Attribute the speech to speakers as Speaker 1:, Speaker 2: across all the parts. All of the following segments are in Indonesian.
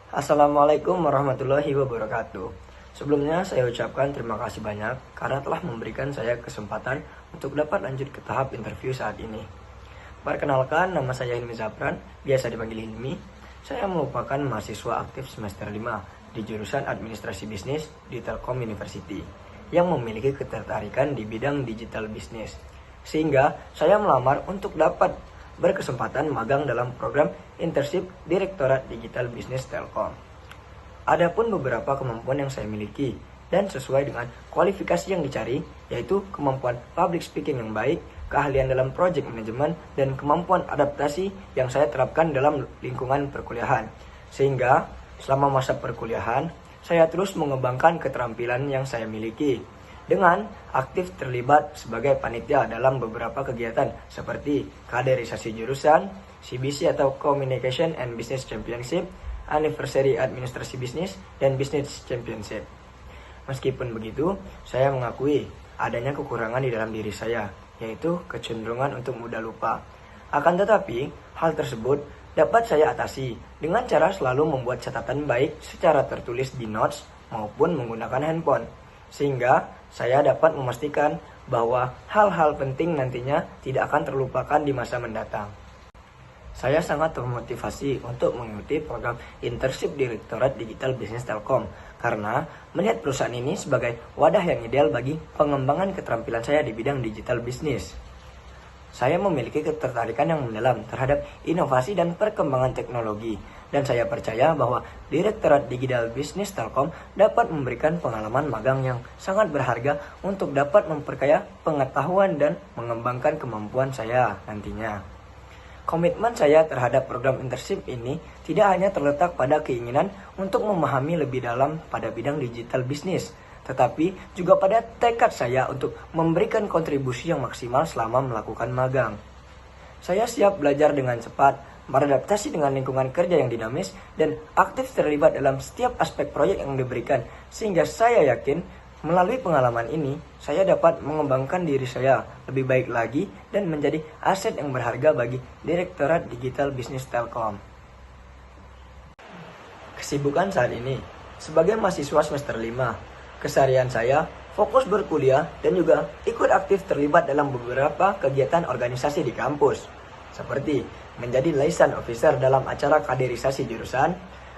Speaker 1: Assalamualaikum warahmatullahi wabarakatuh. Sebelumnya saya ucapkan terima kasih banyak karena telah memberikan saya kesempatan untuk dapat lanjut ke tahap interview saat ini. Perkenalkan, nama saya Hilmi Zafran, biasa dipanggil Hilmi. Saya merupakan mahasiswa aktif semester 5 di jurusan Administrasi Bisnis di Telkom University yang memiliki ketertarikan di bidang digital bisnis. Sehingga saya melamar untuk dapat berkesempatan magang dalam program internship Direktorat Digital Bisnis Telkom. Adapun beberapa kemampuan yang saya miliki dan sesuai dengan kualifikasi yang dicari, yaitu kemampuan public speaking yang baik, keahlian dalam project management, dan kemampuan adaptasi yang saya terapkan dalam lingkungan perkuliahan. Sehingga selama masa perkuliahan, saya terus mengembangkan keterampilan yang saya miliki dengan aktif terlibat sebagai panitia dalam beberapa kegiatan seperti kaderisasi jurusan, CBC atau Communication and Business Championship, Anniversary Administrasi Bisnis, dan Business Championship. Meskipun begitu, saya mengakui adanya kekurangan di dalam diri saya, yaitu kecenderungan untuk mudah lupa. Akan tetapi, hal tersebut dapat saya atasi dengan cara selalu membuat catatan baik secara tertulis di notes maupun menggunakan handphone. Sehingga saya dapat memastikan bahwa hal-hal penting nantinya tidak akan terlupakan di masa mendatang. Saya sangat termotivasi untuk mengikuti program internship Direktorat Digital Bisnis Telkom karena melihat perusahaan ini sebagai wadah yang ideal bagi pengembangan keterampilan saya di bidang digital bisnis. Saya memiliki ketertarikan yang mendalam terhadap inovasi dan perkembangan teknologi, dan saya percaya bahwa Direktorat Digital Bisnis Telkom dapat memberikan pengalaman magang yang sangat berharga untuk dapat memperkaya pengetahuan dan mengembangkan kemampuan saya nantinya. Komitmen saya terhadap program internship ini tidak hanya terletak pada keinginan untuk memahami lebih dalam pada bidang digital bisnis, tetapi juga pada tekad saya untuk memberikan kontribusi yang maksimal selama melakukan magang. Saya siap belajar dengan cepat, beradaptasi dengan lingkungan kerja yang dinamis, dan aktif terlibat dalam setiap aspek proyek yang diberikan, sehingga saya yakin melalui pengalaman ini, saya dapat mengembangkan diri saya lebih baik lagi dan menjadi aset yang berharga bagi Direktorat Digital Bisnis Telkom. Kesibukan saat ini, sebagai mahasiswa semester 5, keseharian saya fokus berkuliah dan juga ikut aktif terlibat dalam beberapa kegiatan organisasi di kampus, seperti menjadi liaison officer dalam acara kaderisasi jurusan,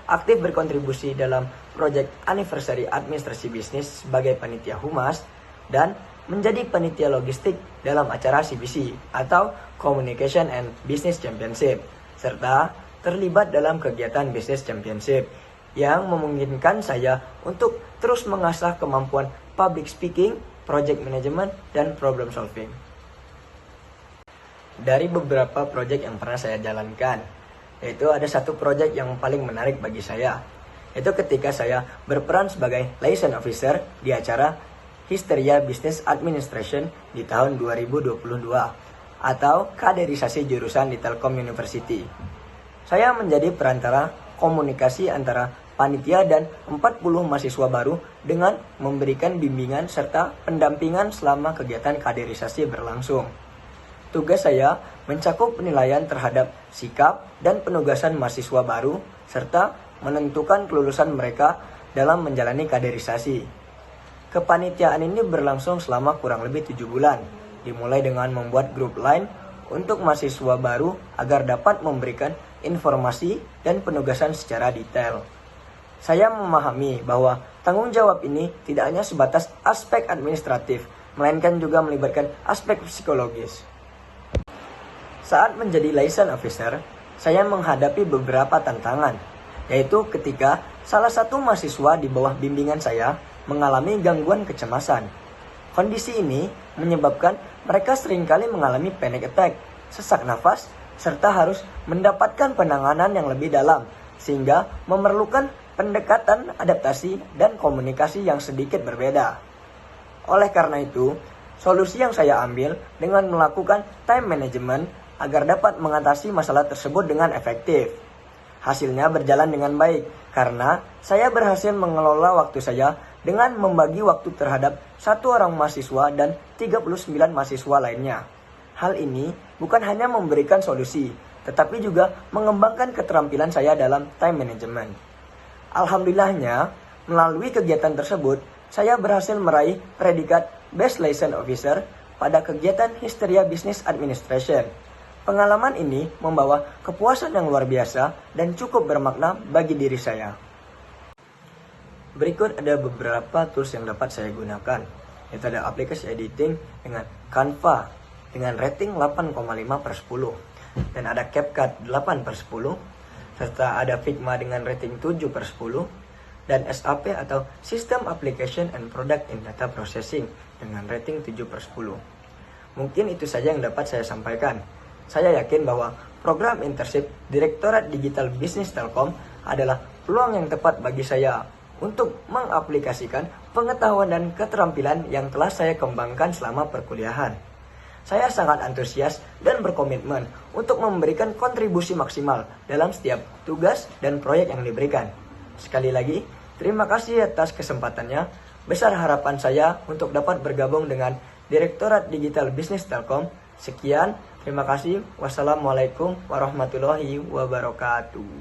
Speaker 1: aktif berkontribusi dalam proyek Anniversary Administrasi Bisnis sebagai panitia humas, dan menjadi panitia logistik dalam acara CBC atau Communication and Business Championship, serta terlibat dalam kegiatan Business Championship yang memungkinkan saya untuk terus mengasah kemampuan public speaking, project management, dan problem solving. Dari beberapa proyek yang pernah saya jalankan, yaitu ada satu proyek yang paling menarik bagi saya, yaitu ketika saya berperan sebagai liaison officer di acara Histeria Business Administration di tahun 2022 atau kaderisasi jurusan di Telkom University. Saya menjadi perantara komunikasi antara panitia dan 40 mahasiswa baru dengan memberikan bimbingan serta pendampingan selama kegiatan kaderisasi berlangsung. Tugas saya mencakup penilaian terhadap sikap dan penugasan mahasiswa baru serta menentukan kelulusan mereka dalam menjalani kaderisasi. Kepanitiaan ini berlangsung selama kurang lebih 7 bulan, dimulai dengan membuat grup line untuk mahasiswa baru agar dapat memberikan informasi dan penugasan secara detail. Saya memahami bahwa tanggung jawab ini tidak hanya sebatas aspek administratif, melainkan juga melibatkan aspek psikologis. Saat menjadi liaison officer, saya menghadapi beberapa tantangan, yaitu ketika salah satu mahasiswa di bawah bimbingan saya mengalami gangguan kecemasan. Kondisi ini menyebabkan mereka seringkali mengalami panic attack, sesak nafas, serta harus mendapatkan penanganan yang lebih dalam, sehingga memerlukan pendekatan adaptasi dan komunikasi yang sedikit berbeda. Oleh karena itu, solusi yang saya ambil dengan melakukan time management agar dapat mengatasi masalah tersebut dengan efektif. Hasilnya berjalan dengan baik karena saya berhasil mengelola waktu saya dengan membagi waktu terhadap satu orang mahasiswa dan 39 mahasiswa lainnya. Hal ini bukan hanya memberikan solusi, tetapi juga mengembangkan keterampilan saya dalam time management. Alhamdulillahnya, melalui kegiatan tersebut, saya berhasil meraih predikat Best Liaison Officer pada kegiatan Histeria Business Administration. Pengalaman ini membawa kepuasan yang luar biasa dan cukup bermakna bagi diri saya. Berikut ada beberapa tools yang dapat saya gunakan, yaitu ada aplikasi editing dengan Canva dengan rating 8,5/10, dan ada CapCut 8/10, serta ada Figma dengan rating 7/10, dan SAP atau System Application and Product in Data Processing dengan rating 7/10. Mungkin itu saja yang dapat saya sampaikan. Saya yakin bahwa program internship Direktorat Digital Bisnis Telkom adalah peluang yang tepat bagi saya untuk mengaplikasikan pengetahuan dan keterampilan yang telah saya kembangkan selama perkuliahan. Saya sangat antusias dan berkomitmen untuk memberikan kontribusi maksimal dalam setiap tugas dan proyek yang diberikan. Sekali lagi, terima kasih atas kesempatannya. Besar harapan saya untuk dapat bergabung dengan Direktorat Digital Bisnis Telkom. Sekian, terima kasih. Wassalamualaikum warahmatullahi wabarakatuh.